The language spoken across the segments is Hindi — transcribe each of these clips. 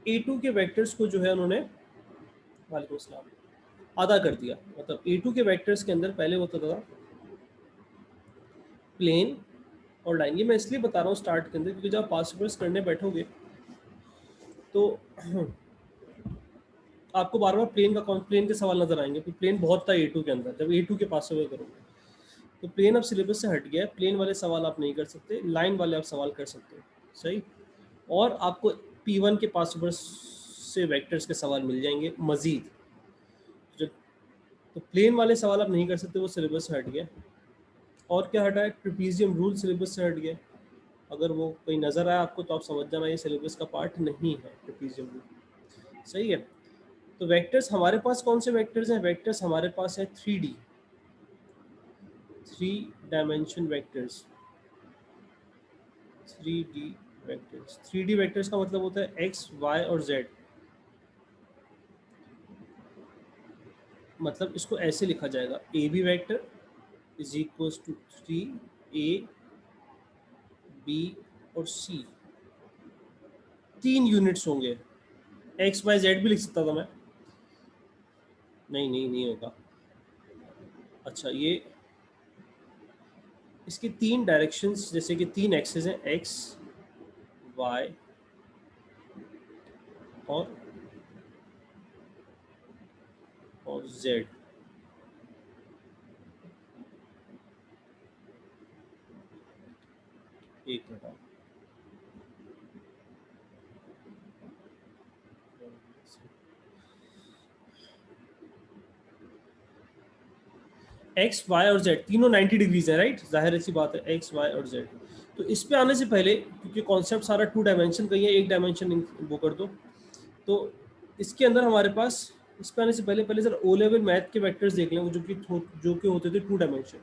A2 के वेक्टर्स को जो है उन्होंने वालेकुम सलाम आधा कर दिया। मतलब A2 के वेक्टर्स के अंदर पहले होता था प्लेन और लाइन। ये मैं इसलिए बता रहा हूँ स्टार्ट के अंदर क्योंकि जब आप पार्टिकल्स करने बैठोगे तो आपको बार बार प्लेन के सवाल नजर आएंगे। तो प्लेन बहुत था A2 के अंदर, जब A2 के पास हुए करोगे तो प्लेन अब सिलेबस से हट गया है। प्लेन वाले सवाल आप नहीं कर सकते, लाइन वाले आप सवाल कर सकते हो, सही। और आपको P1 के पास से वेक्टर्स के सवाल मिल जाएंगे मजीद। जो तो प्लेन वाले सवाल आप नहीं कर सकते, वो सिलेबस से हट गया। और क्या हटा है? ट्रिपीजियम रूल सिलेबस से हट गया। अगर वो कहीं नज़र आया आपको तो आप समझ जाना ये सिलेबस का पार्ट नहीं है ट्रिपीजियम रूल, सही है। तो वेक्टर्स हमारे पास कौन से वेक्टर्स हैं? वेक्टर्स हमारे पास है 3D, 3 dimension vectors. 3D vectors, 3D vectors का मतलब होता है एक्स, वाई और जेड। मतलब इसको ऐसे लिखा जाएगा, A B vector is equal to 3 A B और C। 3 यूनिट्स होंगे। एक्स वाई जेड भी लिख सकता था मैं, नहीं होगा। अच्छा, ये इसके 3 डायरेक्शंस, जैसे कि 3 एक्सेस हैं, एक्स वाई और जेड। एक मिनट, एक्स वाई और जेड तीनों 90 डिग्रीज है, राइट। जाहिर ऐसी बात है, एक्स वाई और जेड। तो इस पे आने से पहले, क्योंकि कॉन्सेप्ट सारा 2 डायमेंशन का ही है, 1 डायमेंशन वो कर दो। तो इसके अंदर हमारे पास, इस पे आने से पहले सर ओ लेवल मैथ के वेक्टर्स देख लें, जो कि होते थे 2 डायमेंशन।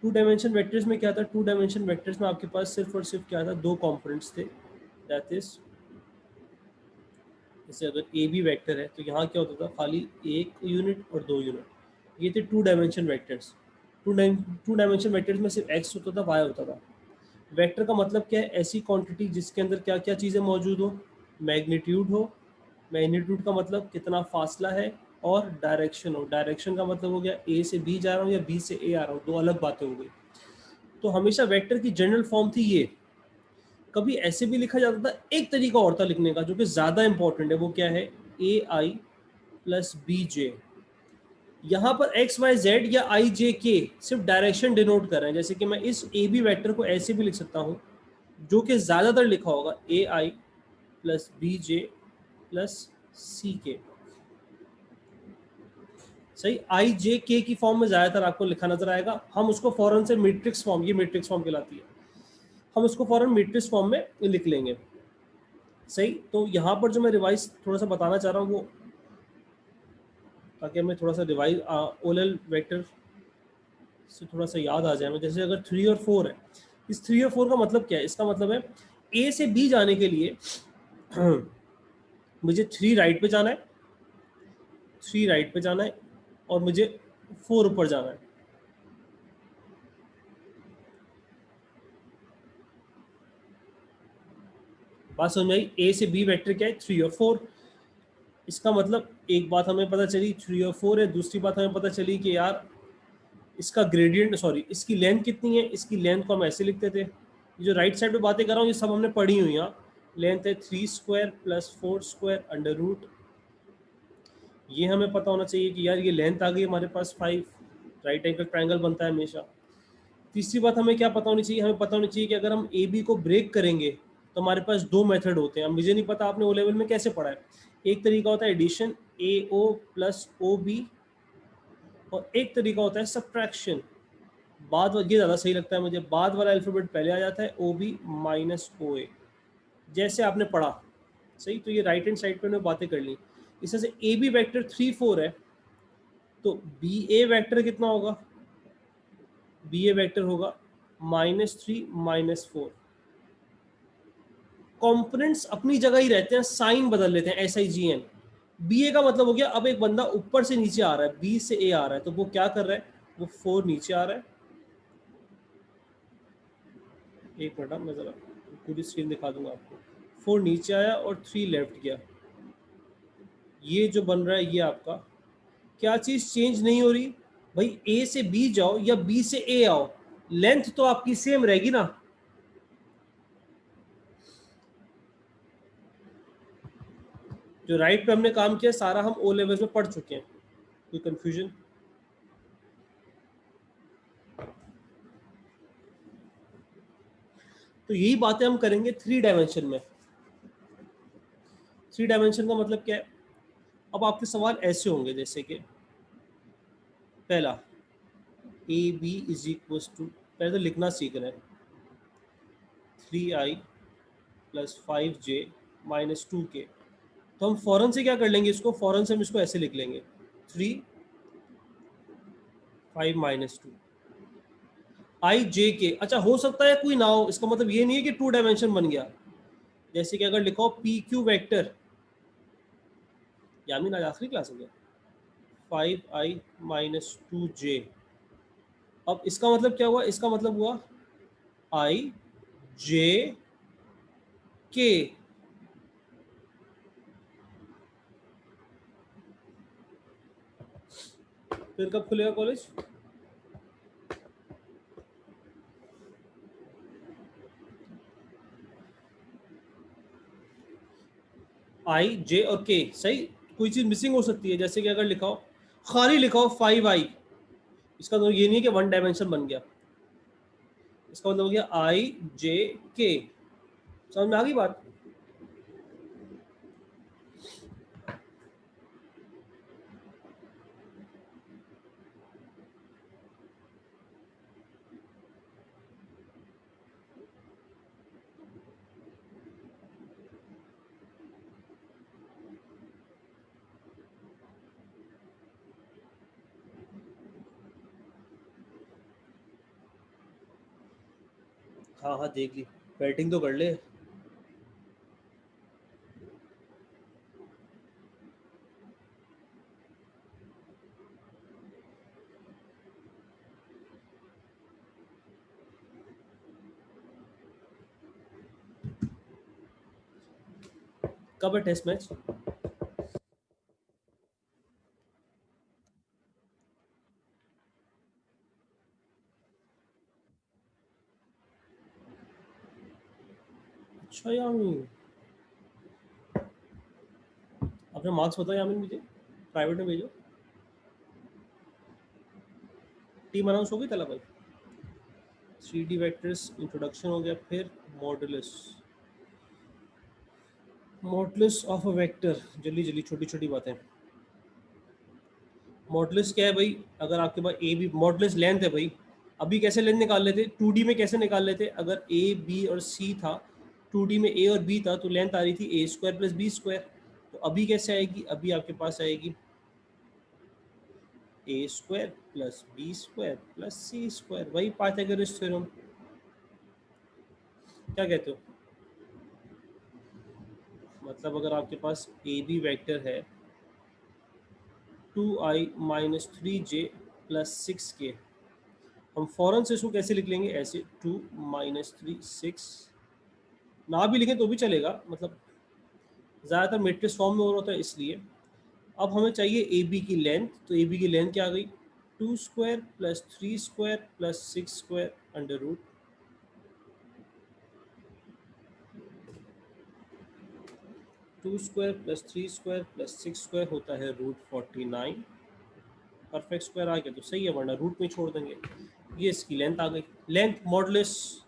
2 डायमेंशन वेक्टर्स में क्या था? 2 डायमेंशन वेक्टर्स में आपके पास सिर्फ और सिर्फ क्या था? 2 कॉम्पोनेंट्स थे। दैट इज, जैसे अगर ए बी वेक्टर है तो यहाँ क्या होता था? खाली 1 यूनिट और 2 यूनिट। ये थे 2 डायमेंशन वेक्टर्स। 2 डायमेंशन वेक्टर्स में सिर्फ एक्स होता था, वाई होता था। वेक्टर का मतलब क्या है? ऐसी क्वांटिटी जिसके अंदर क्या क्या चीज़ें मौजूद हो? मैग्नीट्यूड हो। मैग्नीट्यूड का मतलब कितना फासला है, और डायरेक्शन हो। डायरेक्शन का मतलब हो गया ए से बी जा रहा हूँ या बी से ए आ रहा हूँ, 2 अलग बातें हो गई। तो हमेशा वेक्टर की जनरल फॉर्म थी ये। कभी ऐसे भी लिखा जाता था, एक तरीका और था लिखने का जो कि ज़्यादा इंपॉर्टेंट है, वो क्या है? ए आई प्लस बी जे। यहाँ पर एक्स वाई जेड या आई जे के सिर्फ डायरेक्शन डिनोट कर रहे हैं। जैसे कि मैं इस ए बी वैक्टर को ऐसे भी लिख सकता हूँ, जो कि ज़्यादातर लिखा होगा ए आई प्लस बी जे प्लस सी के, सही। आई जे के की फॉर्म में ज़्यादातर आपको लिखा नजर आएगा। हम उसको फॉरन से मैट्रिक्स फॉर्म, ये मैट्रिक्स फॉर्म कहलाती है, हम उसको फॉरन मैट्रिक्स फॉर्म में लिख लेंगे, सही। तो यहाँ पर जो मैं रिवाइज थोड़ा सा बताना चाह रहा हूँ, वो ताकि हमें थोड़ा सा रिवाइज ओएलएल वेक्टर से थोड़ा सा याद आ जाए हमें। जैसे अगर 3 और 4 है, इस 3 और 4 का मतलब क्या है? इसका मतलब है ए से बी जाने के लिए मुझे 3 राइट पे जाना है, 3 राइट पे जाना है, और मुझे 4 ऊपर जाना है। बात समझ में आई? ए से बी वेक्टर क्या है? 3 और 4। इसका मतलब एक बात हमें पता चली, 3 और 4 है। दूसरी बात हमें पता चली कि यार इसका ग्रेडियंट, सॉरी, इसकी लेंथ कितनी है? इसकी लेंथ को हम ऐसे लिखते थे। जो राइट साइड पे बातें कर रहा हूँ ये सब हमने पढ़ी हुई हैं। लेंथ है 3 square plus 4 square under root. ये हमें पता होना चाहिए कि यार ये लेंथ आ गई हमारे पास 5। राइट एंगल ट्रायंगल बनता है हमेशा। तीसरी बात हमें क्या पता होनी चाहिए? हमें पता होनी चाहिए कि अगर हम ए बी को ब्रेक करेंगे तो हमारे पास 2 मेथड होते हैं। अब मुझे नहीं पता आपने ओ लेवल में कैसे पढ़ा है। एक तरीका होता है एडिशन, ए ओ प्लस ओ बी, और एक तरीका होता है सब्ट्रैक्शन। ये ज़्यादा सही लगता है मुझे। बाद वाला अल्फ़ाबेट पहले आ जाता है, ओ बी माइनस ओ ए, जैसे आपने पढ़ा, सही। तो ये राइट हैंड साइड पे हमने बातें कर ली। इसमें से ए बी वैक्टर 3 4 है, तो बी ए वैक्टर कितना होगा? बी ए वैक्टर होगा -3 -4। कॉम्पोनेंट्स अपनी जगह ही रहते हैं, साइन बदल लेते हैं, S I G N. B A का मतलब हो गया अब एक बंदा ऊपर से नीचे आ रहा है, बी से ए आ रहा है, तो वो क्या कर रहा है? वो 4 नीचे आ रहा है। एक मिनट, मैं ज़रा पूरी स्क्रीन दिखा दूंगा आपको। 4 नीचे आया और 3 लेफ्ट गया। ये जो बन रहा है ये आपका, क्या चीज चेंज नहीं हो रही भाई? ए से बी जाओ या बी से ए आओ, लेंथ तो आपकी सेम रहेगी ना। जो राइट पे हमने काम किया सारा हम ओ लेवल में पढ़ चुके हैं, कोई कंफ्यूजन? तो यही बातें हम करेंगे 3 डायमेंशन में। 3 डायमेंशन का मतलब क्या है? अब आपके सवाल ऐसे होंगे जैसे कि पहला, A B is equal to, पहले तो लिखना सीख रहे हैं, 3i प्लस 5j-2k। तो हम फौरन से क्या कर लेंगे इसको, फौरन से हम इसको ऐसे लिख लेंगे, 3 5 - 2 आई जे के। अच्छा, हो सकता है कोई ना हो, इसका मतलब ये नहीं है कि 2 डायमेंशन बन गया। जैसे कि अगर लिखो पी क्यू वैक्टर, यामिन आज आखिरी क्लास हो गया, 5i - 2j। अब इसका मतलब क्या हुआ? इसका मतलब हुआ आई जे के। फिर कब खुलेगा कॉलेज? आई जे और के, सही। कोई चीज मिसिंग हो सकती है, जैसे कि अगर लिखाओ, खाली लिखाओ 5i, इसका तो ये नहीं है कि 1 डायमेंशन बन गया। इसका मतलब हो गया आई जे के। समझ में आ गई बात? हाँ हाँ, देख ली। बैटिंग तो कर ले। कब है टेस्ट मैच? अच्छा यामिन, अपने मार्क्स बताओ यामिन मुझे, प्राइवेट में भेजो। टीम अनाउंस होगी तला भाई? 3D वेक्टर्स इंट्रोडक्शन हो गया, फिर modulus. Modulus of a vector, जल्दी जल्दी छोटी छोटी बातें। मॉडुलस क्या है भाई? अगर आपके पास ए बी, मॉडुलस लेंथ है भाई। अभी कैसे लेंथ निकाल लेते? 2D में कैसे निकाल लेते? अगर ए बी और सी था, 2D में ए और बी था, तो लेंथ आ रही थी A square plus B square. तो अभी कैसे आएगी? अभी आपके पास आएगी A square plus B square plus C square, वही पाइथागोरस थ्योरम। क्या कहते हो? मतलब अगर आपके पास ए बी वेक्टर है 2i - 3j+6k, हम फौरन से इसको कैसे लिख लेंगे? ऐसे 2 - 3 6, ना भी लिखें तो भी चलेगा, मतलब ज़्यादातर मैट्रिक्स फॉर्म में हो रहा है इसलिए। अब हमें चाहिए ए बी की लेंथ, तो ए बी की लेंथ क्या आ गई? 2² + 3² + 6² अंडर रूट 2² + 3² + 6² होता है √49। परफेक्ट स्क्वायर आ गया तो सही है, वरना रूट में छोड़ देंगे। ये इसकी लेंथ आ गई। लेंथ मॉडुलस,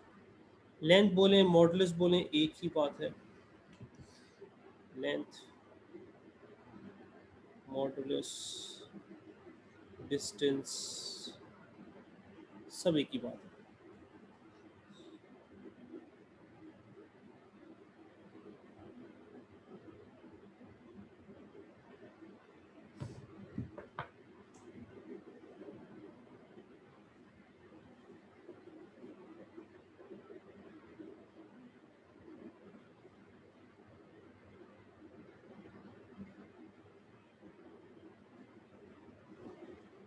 लेंथ बोलें मॉडुलस बोलें एक ही बात है। लेंथ मॉडुलस डिस्टेंस सब एक ही बात है।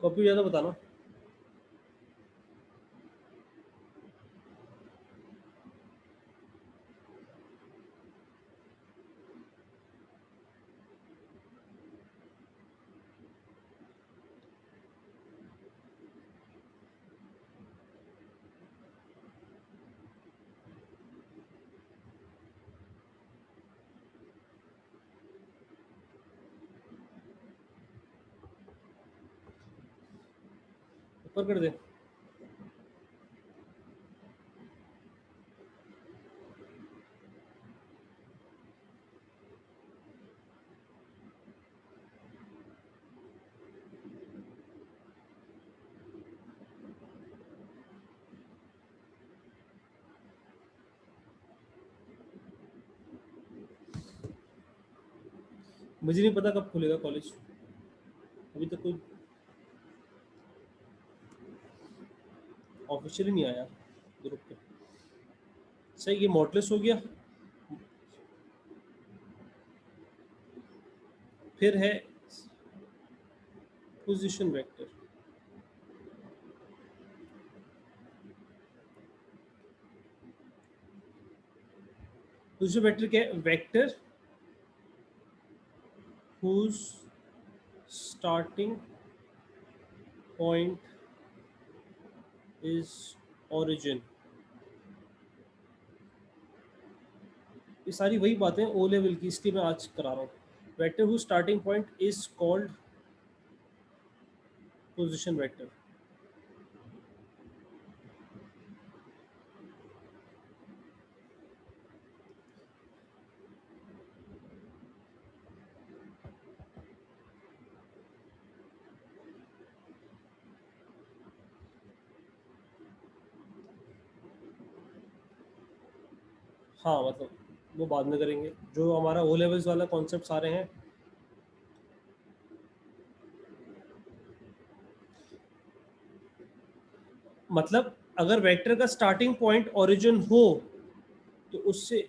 कॉपी ज़्यादा बताना। ऊपर कर दे। मुझे नहीं पता कब खुलेगा कॉलेज, अभी तक कोई ऑफिशियली नहीं आया ग्रुप पे। सही, ये मॉडलेस हो गया। फिर है पोजीशन वेक्टर। पोजीशन वेक्टर क्या है? Vector whose starting point is origin। ये सारी वही बातें ओ लेवल की, इसलिए मैं आज करा रहा हूँ। Vector whose starting point is called position vector. हाँ मतलब वो बाद में करेंगे, जो हमारा ओ लेवल्स वाला कॉन्सेप्ट सारे हैं। मतलब अगर वेक्टर का स्टार्टिंग पॉइंट ओरिजिन हो तो उससे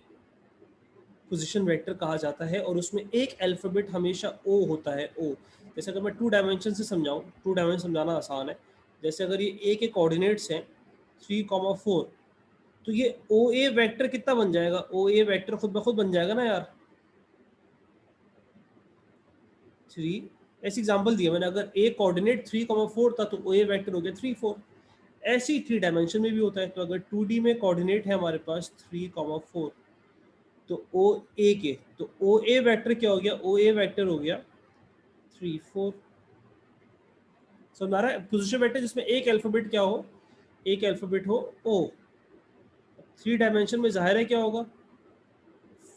पोजीशन वेक्टर कहा जाता है, और उसमें एक अल्फाबेट हमेशा ओ होता है, ओ। जैसे अगर मैं 2 डायमेंशन से समझाऊं, 2 डायमेंशन समझाना आसान है। जैसे अगर ये ए के कोऑर्डिनेट्स हैं 3,4, तो ये ओ ए वैक्टर कितना बन जाएगा? ओ ए वैक्टर खुद ब खुद बन जाएगा ना यार, 3। ऐसे एग्जांपल दिया मैंने, अगर ए कोऑर्डिनेट 3,4 था तो ओ ए वैक्टर हो गया 3,4। ऐसे ही 3 डायमेंशन में भी होता है। तो अगर 2D में कोऑर्डिनेट है हमारे पास 3,4, तो ओ ए के, तो ओ ए वैक्टर क्या हो गया? ओ ए वैक्टर हो गया 3,4। समझ आ रहा है? पोजीशन वेक्टर जिसमें एक अल्फाबेट क्या हो, एक अल्फाबेट हो ओ। 3 डायमेंशन में जाहिर है क्या होगा?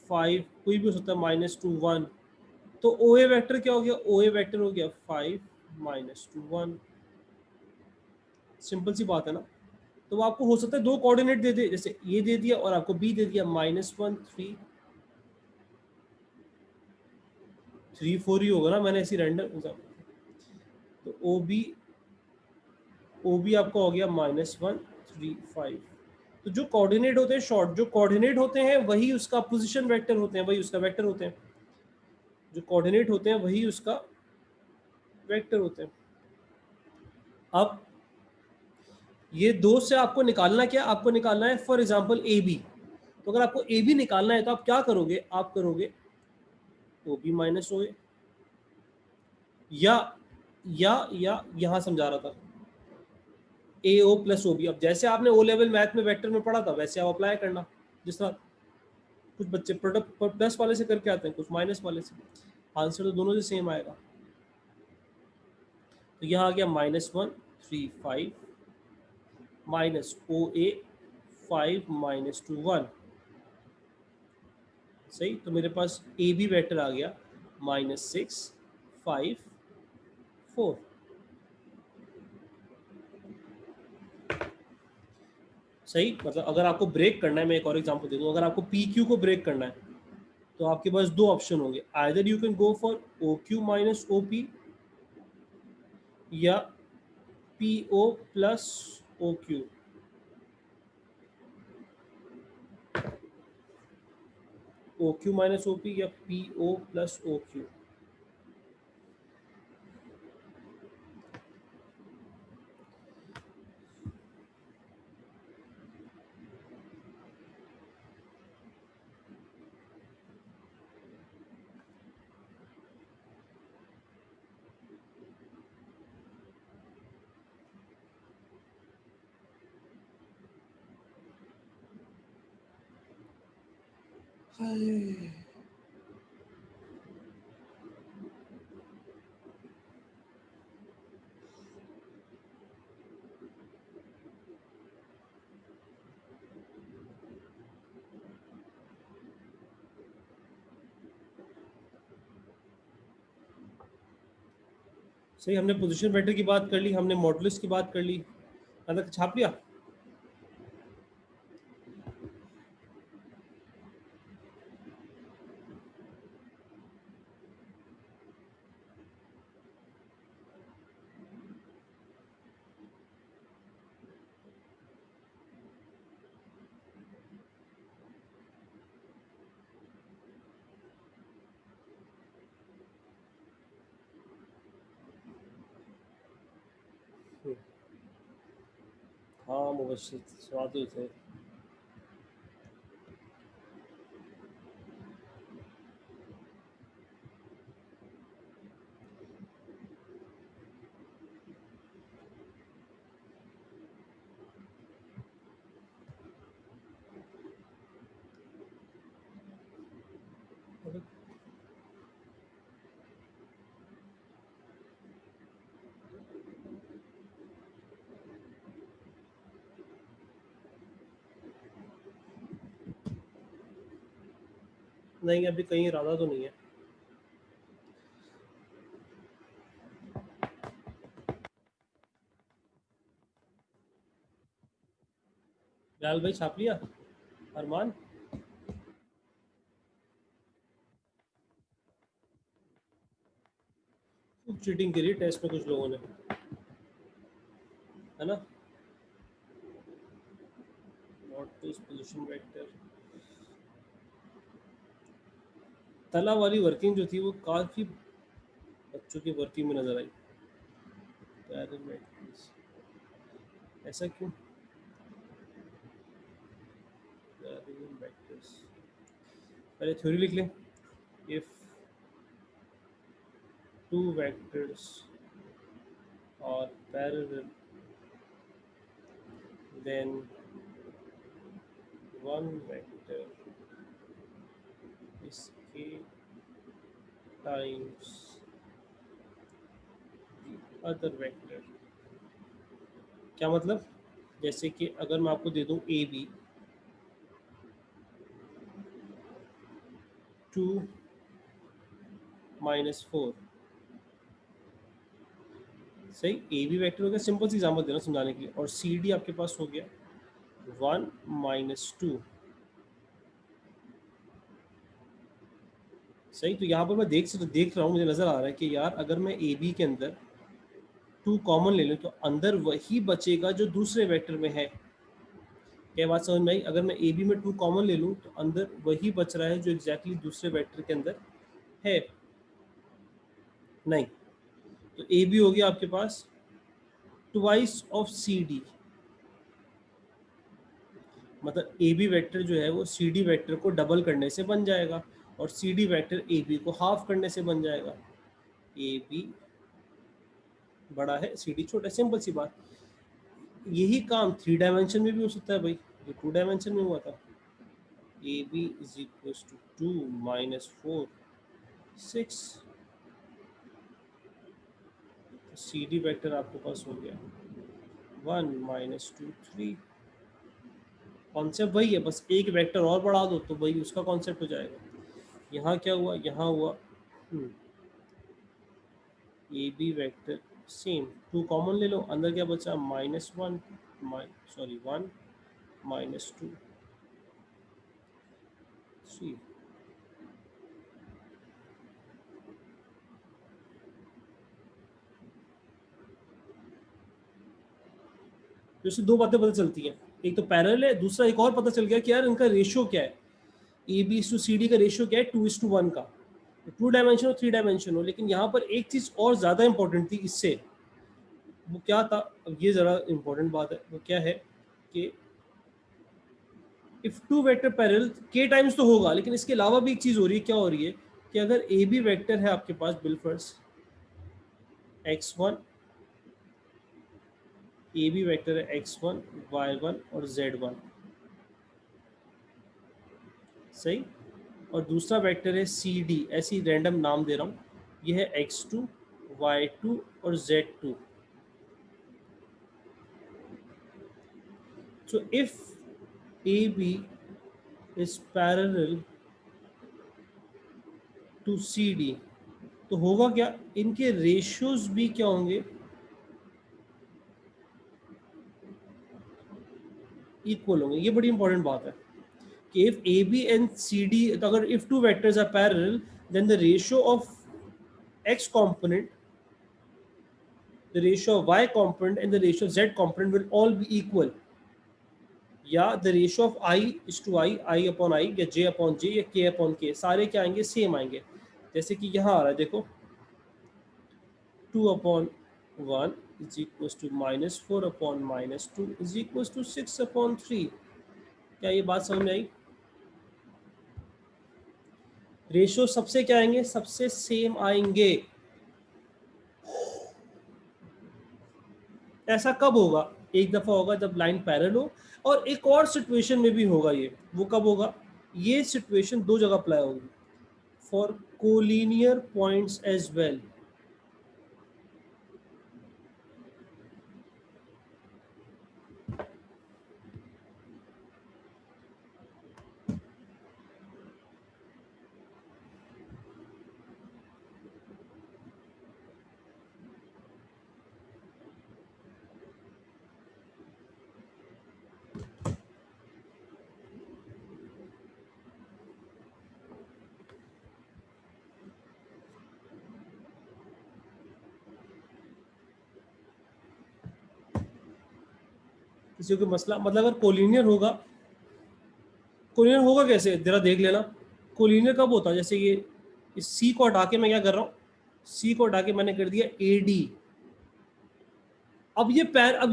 5, कोई भी हो सकता है, -2 1। तो ओ ए वैक्टर क्या हो गया? ओ ए वैक्टर हो गया 5 -2 1। सिंपल सी बात है ना। तो वो आपको हो सकता है 2 कोऑर्डिनेट दे दे, जैसे ये दे दिया और आपको बी दे दिया, -1 3 3 4 ही होगा ना, मैंने ऐसी रैंडम। तो ओ बी आपका हो गया -1 3 5। तो जो कोऑर्डिनेट होते हैं शॉर्ट, जो कोऑर्डिनेट होते हैं वही उसका पोजीशन वेक्टर होते हैं, वही उसका वेक्टर होते हैं। जो कोऑर्डिनेट होते हैं वही उसका वेक्टर होते हैं। अब ये दो से आपको निकालना क्या? आपको निकालना है फॉर एग्जांपल ए बी। तो अगर आपको ए बी निकालना है तो आप क्या करोगे? आप करोगे ओ बी माइनस ओ ए, या यहाँ समझा रहा था ए ओ प्लस ओ बी। अब जैसे आपने ओ लेवल मैथ में वेक्टर में पढ़ा था वैसे आप अप्लाई करना। जिस तरह कुछ बच्चे प्रोडक्ट प्लस वाले से करके आते हैं, कुछ माइनस वाले से, आंसर तो दोनों से सेम आएगा। तो यहाँ आ गया -1 3 5 माइनस ओ ए 5 -2 1। सही, तो मेरे पास ए बी वेक्टर आ गया -6 5 4। सही, मतलब अगर आपको ब्रेक करना है, मैं एक और एग्जांपल दे दूं, अगर आपको पी क्यू को ब्रेक करना है तो आपके पास दो ऑप्शन होंगे, either you can go for O Q minus O P, या P O plus O Q. O Q minus O P या P O plus O Q. सही, हमने पोजीशन वेक्टर की बात कर ली, हमने मॉडुलस की बात कर ली, मतलब छाप लिया। हाँ मुबश्शिर स्वाद थे। नहीं अभी कहीं इरादा तो नहीं है। बिलाल भाई छाप लिया। अरमान खूब चीटिंग करी टेस्ट में कुछ लोगों ने, है ना। नॉट इज पोजीशन वेक्टर, तला वाली वर्किंग जो थी वो काफी बच्चों की वर्किंग में नजर आई। पैरामीटर्स, ऐसा क्यों? पैरामीटर्स, पहले थ्योरी लिख लें। If two vectors are parallel, then one vector is k times the other vector। क्या मतलब? जैसे कि अगर मैं आपको दे दूं ए बी 2 - 4, सही, ए बी वेक्टर हो गया, सिंपल सी एग्जाम्पल देना समझाने के लिए, और सी डी आपके पास हो गया 1 - 2। सही, तो यहाँ पर मैं देख रहा हूँ, मुझे नजर आ रहा है कि यार अगर मैं ए बी के अंदर 2 कॉमन ले लूँ तो अंदर वही बचेगा जो दूसरे वेक्टर में है। क्या बात समझ में आई? अगर मैं ए बी में 2 कॉमन ले लूँ तो अंदर वही बच रहा है जो एग्जैक्टली दूसरे वेक्टर के अंदर है। नहीं, तो ए बी हो गया आपके पास ट्वाइस ऑफ सी डी, मतलब ए बी वेक्टर जो है वो सी डी वेक्टर को डबल करने से बन जाएगा, और C D vector A B को हाफ करने से बन जाएगा। ए बी बड़ा है, सी डी छोटा है, सिंपल सी बात। यही काम 3 डायमेंशन में भी हो सकता है भाई, ये 2 डायमेंशन में हुआ था। A B is equal to 2 - 4 6, C D vector आपके पास हो गया 1 - 2 3। कॉन्सेप्ट वही है, बस एक वेक्टर और बढ़ा दो तो वही उसका कॉन्सेप्ट हो जाएगा। यहाँ क्या हुआ, यहाँ हुआ A B vector same, 2 common ले लो, अंदर क्या बचा -1, सॉरी 1 - 2 3। तो इससे दो बातें पता चलती हैं, एक तो पैरेलल है, दूसरा एक और पता चल गया कि यार इनका रेशियो क्या है, A B to C D का रेशियो क्या है, 2:1 का। 2 डायमेंशन हो 3 डायमेंशन हो, लेकिन यहाँ पर एक चीज़ और ज़्यादा इंपॉर्टेंट थी इससे, वो क्या था, अब ये ज़रा इंपॉर्टेंट बात है, वो क्या है कि इफ टू वेक्टर पैरेलल के टाइम्स तो होगा, लेकिन इसके अलावा भी एक चीज़ हो रही है, क्या हो रही है कि अगर ए बी वेक्टर है आपके पास बिलफर्स x1, ए बी वेक्टर है x1 y1 और z1, सही, और दूसरा वेक्टर है सी डी, ऐसी रैंडम नाम दे रहा हूँ, ये है x2 y2 और z2। So if AB is parallel to CD, तो होगा क्या, इनके रेशियोज भी क्या होंगे, इक्वल होंगे। ये बड़ी इंपॉर्टेंट बात है कि if A B and C D, अगर if two vectors are parallel then the ratio of x component, the ratio of y component and the ratio of z component will all be equal, या the ratio of i is to i upon i, या j अपॉन j, या k अपॉन k, सारे क्या आएंगे, सेम आएंगे। जैसे कि यहाँ आ रहा है देखो, 2 upon 1 is equal to -4 upon -2 is equal to 6 upon 3। क्या ये बात समझ में आई? रेशियो सबसे क्या आएंगे, सबसे सेम आएंगे। ऐसा कब होगा, एक दफा होगा जब लाइन पैरेलल हो, और एक और सिचुएशन में भी होगा ये। वो कब होगा, ये सिचुएशन दो जगह अप्लाई होगी, for collinear points as well. किसी को मसला, मतलब अगर कोलिनियर होगा कैसे, जरा देख लेना। कोलिनियर कब होता है, जैसे ये इस सी को हटा के मैं क्या कर रहा हूँ, सी को हटा के मैंने कर दिया ए डी। अब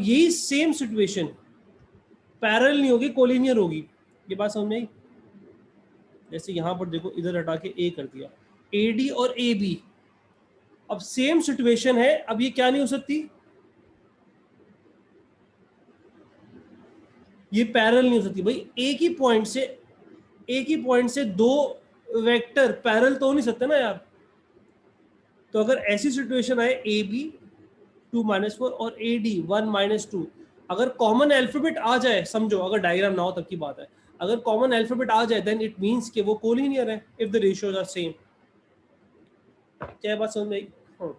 यही सेम सिचुएशन पैरेलल नहीं होगी, कोलिनियर होगी। ये बात समझ में आई? जैसे यहाँ पर देखो, इधर हटा के ए कर दिया, ए डी और ए बी, अब सेम सिचुएशन है। अब ये क्या नहीं हो सकती, ये पैरेलल नहीं हो सकती भाई। एक ही पॉइंट से दो वेक्टर पैरेलल तो हो नहीं सकते ना यार। तो अगर ऐसी सिचुएशन आए, ए बी 2 - 4 और ए डी 1 - 2, अगर कॉमन अल्फाबेट आ जाए, समझो अगर डायग्राम ना हो तब की बात है, अगर कॉमन अल्फाबेट आ जाए देन इट मींस कि वो कोलिनियर है, if the ratios are same. क्या बात समझ में आई? हाँ।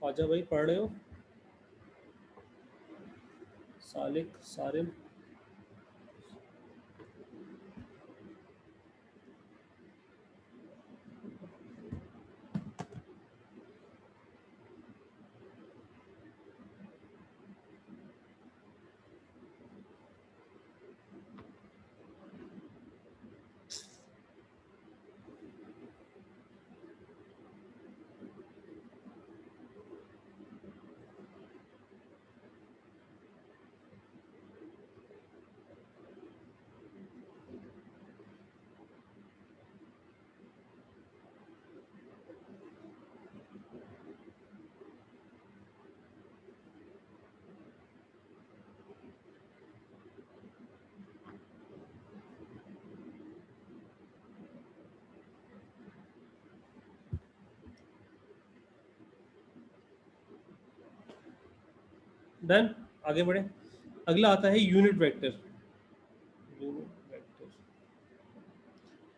ख्वाजा भाई पढ़ रहे हो? सालिक, सारिम। डन, आगे बढ़े। अगला आता है यूनिट वेक्टर। यूनिट वेक्टर,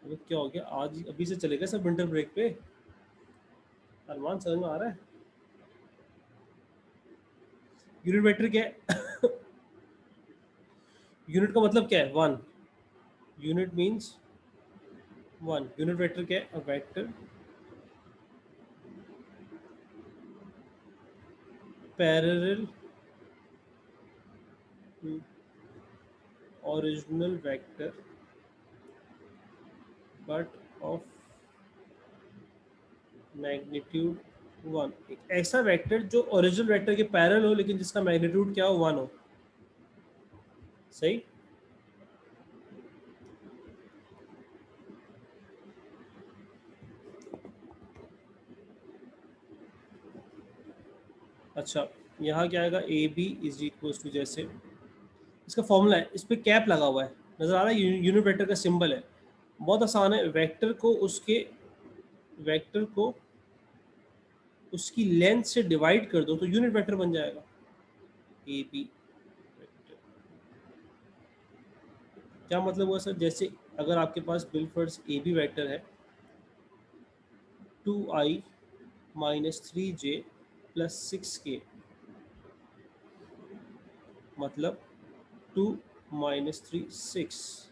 अभी क्या हो गया, आज अभी से चलेगा सब विंटर ब्रेक पे? अरमान समझ में आ रहा है? यूनिट वेक्टर क्या है? यूनिट का मतलब क्या है, one. Unit means one. Unit vector क्या है, a vector parallel to original vector but of magnitude one. एक ऐसा वेक्टर जो ओरिजिनल वेक्टर के पैरेलल हो लेकिन जिसका मैग्नीट्यूड क्या हो, वन हो। सही। अच्छा, यहाँ क्या आएगा, A B is equal to, जैसे इसका फॉर्मूला है, इस पर कैप लगा हुआ है, नजर आ रहा है, यूनिट वेक्टर का सिंबल है। बहुत आसान है, वेक्टर को उसकी लेंथ से डिवाइड कर दो तो यूनिट वेक्टर बन जाएगा। ए बी, क्या मतलब हुआ सर, जैसे अगर आपके पास बिलफर्ड्स ए बी वेक्टर है 2i minus 3j plus 6k, मतलब 2 माइनस 3 6,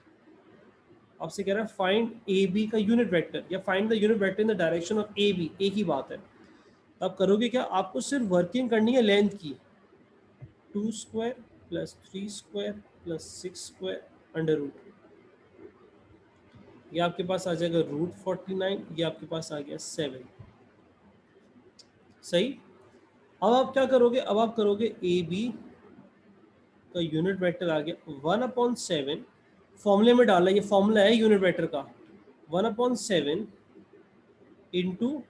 आपसे कह रहा है फाइंड ए बी का यूनिट वेक्टर या find the unit vector in the direction of A B, एक ही बात है। तो आप करोगे क्या, आपको सिर्फ वर्किंग करनी है लेंथ की, 2 square plus 3 square plus 6 square under root, ये आपके पास आ जाएगा √49, ये आपके पास आ गया 7। सही। अब आप क्या करोगे, अब आप करोगे ए बी का यूनिट वेक्टर आ गया 1/7, फॉर्मूले में डाला, ये फॉर्मूला है यूनिट वेक्टर का, 1/7 इंटू,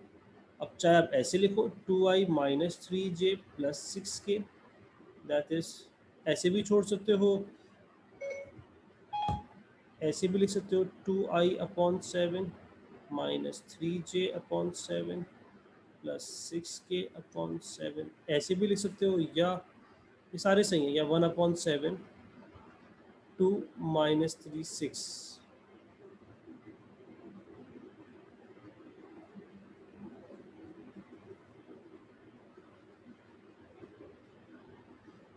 अब चाहे आप ऐसे लिखो 2i minus 3j plus 6k, that is, ऐसे भी छोड़ सकते हो, ऐसे भी लिख सकते हो 2i/7 minus 3j/7 plus 6k/7, ऐसे भी लिख सकते हो, या ये सारे सही हैं, या 1/7 2 माइनस 3 6।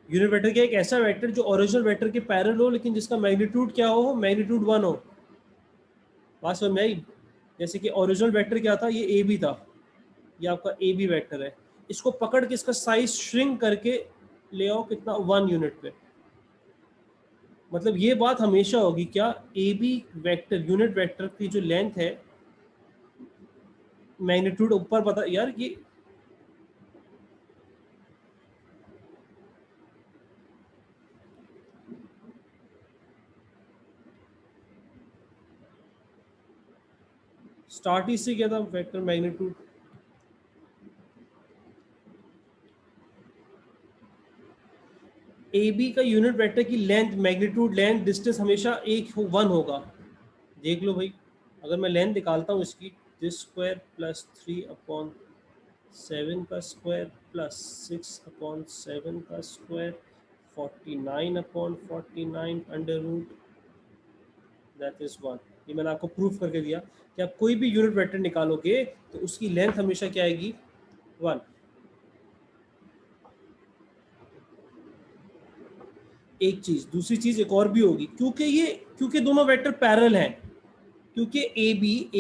यूनिट वेक्टर क्या है, एक ऐसा वेक्टर जो ओरिजिनल वेक्टर के पैरेलल हो लेकिन जिसका मैग्नीट्यूड क्या हो, मैग्नीट्यूड 1 हो। बात समझ में आई। जैसे कि ओरिजिनल वेक्टर क्या था, ये ए बी था, ये आपका ए बी वेक्टर है, इसको पकड़ के इसका साइज श्रिंक करके ले आओ कितना, 1 यूनिट पे। मतलब ये बात हमेशा होगी क्या, A B vector unit vector की जो लेंथ है, मैग्नीट्यूड ऊपर पता यार, ये स्टार्ट ही से क्या था, वेक्टर मैग्नीट्यूड, ए बी का यूनिट वेक्टर की लेंथ, मैग्नीट्यूड, लेंथ, डिस्टेंस हमेशा एक 1 होगा। देख लो भाई, अगर मैं लेंथ निकालता हूँ इसकी, दिस स्क्वायर प्लस 3/7 का स्क्वायर प्लस 6/7 का square 49/49 under root, that is 1। ये मैंने आपको प्रूफ करके दिया कि आप कोई भी यूनिट वेक्टर निकालोगे तो उसकी लेंथ हमेशा क्या आएगी, 1। एक चीज, दूसरी चीज एक और भी होगी, क्योंकि दोनों वेक्टर पैरेलल हैं, क्योंकि ए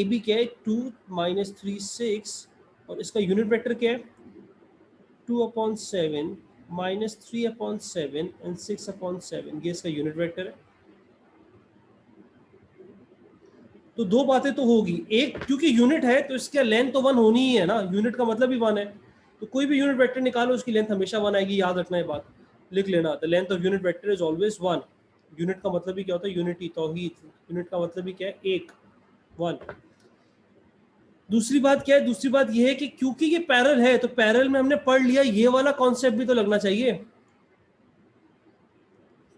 बी क्या है, 2 माइनस 3 6, और इसका यूनिट वेक्टर क्या है, 2/7 माइनस 3/7 एंड 6/7, ये इसका यूनिट वेक्टर है। तो दो बातें तो होगी, एक क्योंकि यूनिट है तो इसका लेंथ तो 1 होनी ही है ना, यूनिट का मतलब ही 1 है, तो कोई भी यूनिट वेक्टर निकालो उसकी लेंथ हमेशा 1 आएगी, याद रखना है बात, लिख लेना, the length of unit vector is always 1। Unit का मतलब ही क्या होता है, यूनिटी, तौहीद, यूनिट का मतलब ही क्या है, एक, 1। दूसरी बात क्या है, दूसरी बात यह है कि क्योंकि ये पैरेलल है तो पैरेलल में हमने पढ़ लिया, ये वाला कॉन्सेप्ट भी तो लगना चाहिए।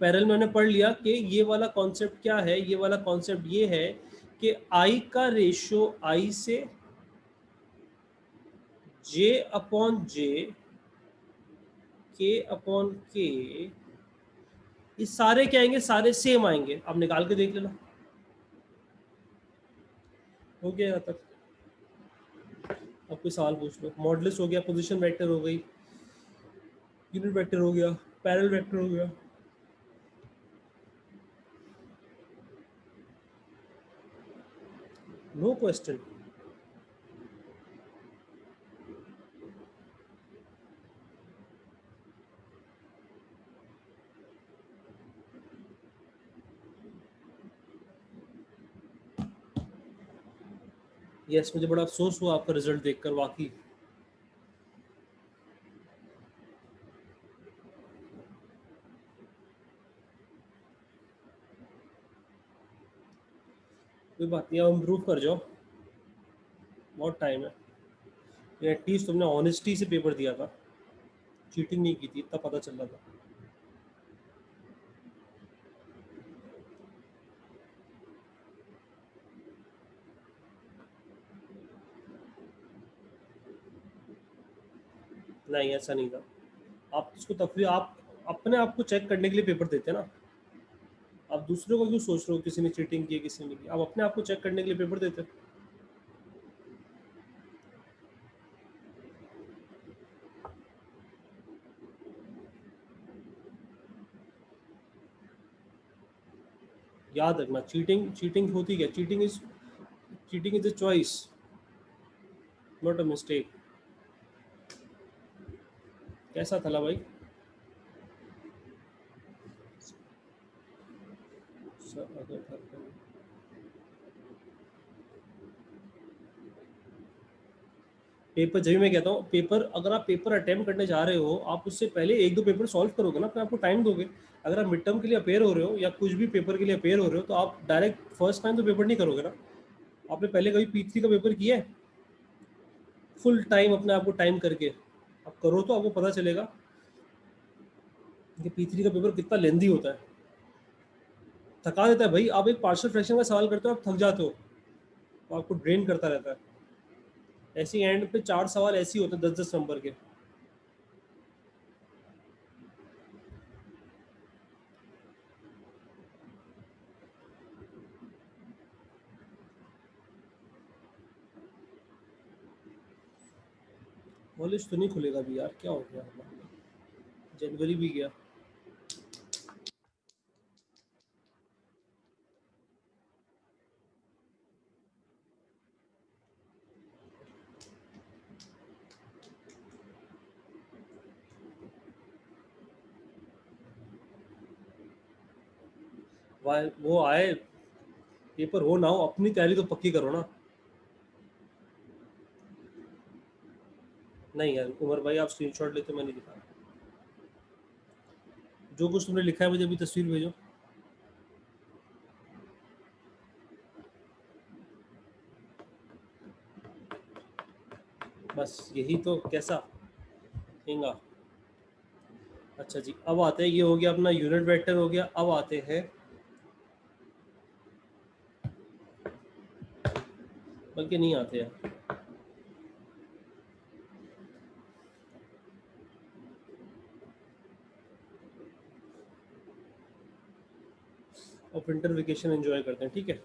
पैरेलल में हमने पढ़ लिया कि ये वाला कॉन्सेप्ट क्या है, ये वाला कॉन्सेप्ट ये है कि आई का रेशियो आई से j/j, k/k, ये सारे क्या आएंगे, सारे सेम आएंगे। आप निकाल के देख लेना, हो गया यहाँ तक। अब कोई सवाल पूछ लो, मॉडुलस हो गया, पोजीशन वेक्टर हो गई, यूनिट वेक्टर हो गया, पैरेलल वेक्टर हो गया। No question. यस, मुझे बड़ा अफसोस हुआ आपका रिजल्ट देखकर, वाकई। कोई बात नहीं, अब इम्प्रूव कर जाओ, बहुत टाइम है, एटलीस्ट तुमने ऑनेस्टी से पेपर दिया था। चीटिंग नहीं की थी, इतना पता चल रहा था। नहीं ऐसा नहीं था। आप इसको तफरी आप अपने आप को चेक करने के लिए पेपर देते हैं ना। आप दूसरों को क्यों सोच रहे हो किसी ने चीटिंग की है किसी ने की, आप अपने आप को चेक करने के लिए पेपर देते हैं। याद रखना, चीटिंग चीटिंग होती क्या, cheating is a choice, not a mistake. कैसा था भाई? सर अगर था पेपर, जब भी मैं कहता हूँ पेपर, अगर आप पेपर अटेम्प्ट करने जा रहे हो, आप उससे पहले एक दो पेपर सॉल्व करोगे ना, अपने आपको टाइम दोगे। अगर आप मिड टर्म के लिए अपेयर हो रहे हो या कुछ भी पेपर के लिए अपेयर हो रहे हो, तो आप डायरेक्ट फर्स्ट टाइम तो पेपर नहीं करोगे ना। आपने पहले कभी P3 का पेपर किया है? फुल टाइम अपने आप को टाइम करके आप करो, तो आपको पता चलेगा कि P3 का पेपर कितना लेंदी होता है। थका देता है भाई, आप एक पार्शियल फ्रैक्शन का सवाल करते हो, आप थक जाते हो, तो आपको ड्रेन करता रहता है। ऐसे एंड पे 4 सवाल ऐसे ही होते हैं 10-10 नंबर के। कॉलेज तो नहीं खुलेगा अभी यार, क्या हो गया? जनवरी भी गया। वो आए, पेपर हो ना हो, अपनी तैयारी तो पक्की करो ना। नहीं यार उमर भाई, आप स्क्रीनशॉट लेते, मैं नहीं दिखा। जो कुछ तुमने लिखा है मुझे अभी तस्वीर भेजो। बस यही तो, कैसा हेंगा। अच्छा जी, अब आते हैं, ये हो गया अपना यूनिट वेक्टर हो गया, अब आते हैं, बल्कि नहीं आते यार। अब विंटर वेकेशन एंजॉय करते हैं, ठीक है।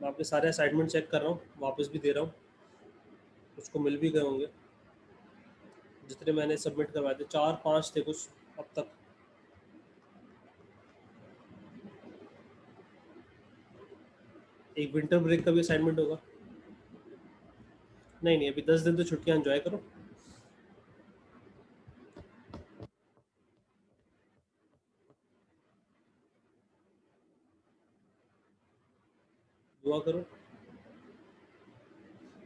मैं आपके सारे असाइनमेंट चेक कर रहा हूँ, वापस भी दे रहा हूँ, उसको मिल भी गए होंगे। जितने मैंने सबमिट करवाए थे, 4-5 थे कुछ अब तक। एक विंटर ब्रेक का भी असाइनमेंट होगा। नहीं नहीं, अभी 10 दिन तो छुट्टियां एंजॉय करो। दुआ करो।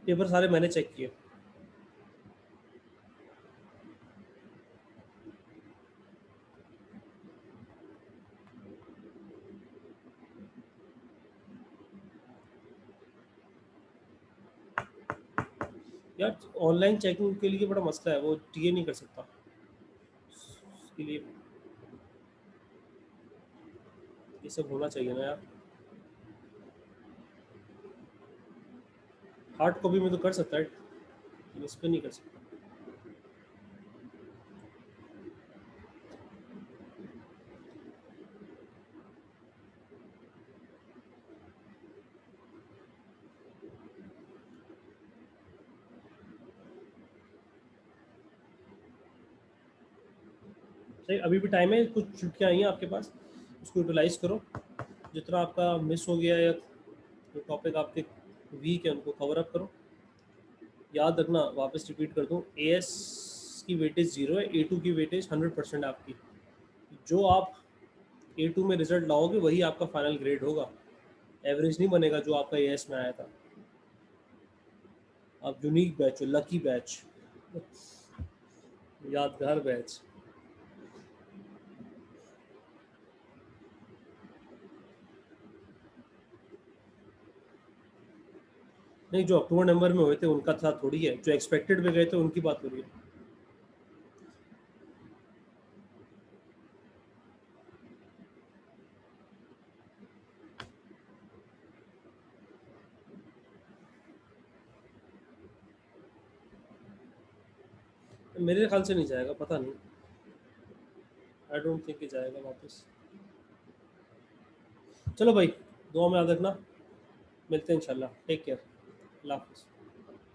पेपर सारे मैंने चेक किए। यार ऑनलाइन चेकिंग के लिए बड़ा मसला है, वो टीए नहीं कर सकता उसके लिए। ये सब होना चाहिए ना यार। हार्ड कॉपी में तो कर सकता है, लेकिन इस पर नहीं कर सकता। सही, अभी भी टाइम है, कुछ छुट्टियाँ आई हैं आपके पास, उसको यूटिलाइज करो। जितना आपका मिस हो गया या जो टॉपिक आपके वीक है उनको कवर अप करो। याद रखना, वापस रिपीट कर दूँ, एएस की वेटेज 0 है, ए टू की वेटेज 100% आपकी। जो आप A2 में रिजल्ट लाओगे वही आपका फाइनल ग्रेड होगा। एवरेज नहीं बनेगा जो आपका एएस में आया था। आप यूनिक बैच हो, लकी बैच, यादगार बैच। नहीं, जो अक्टूबर नवंबर में हुए थे उनका था थोड़ी है, जो एक्सपेक्टेड में गए थे उनकी बात हो रही है। मेरे ख्याल से नहीं जाएगा, पता नहीं, आई डोंट थिंक कि जाएगा वापस। चलो भाई, दुआ में याद रखना, मिलते हैं इंशाल्लाह, टेक केयर, अल्लाह हाफिज़।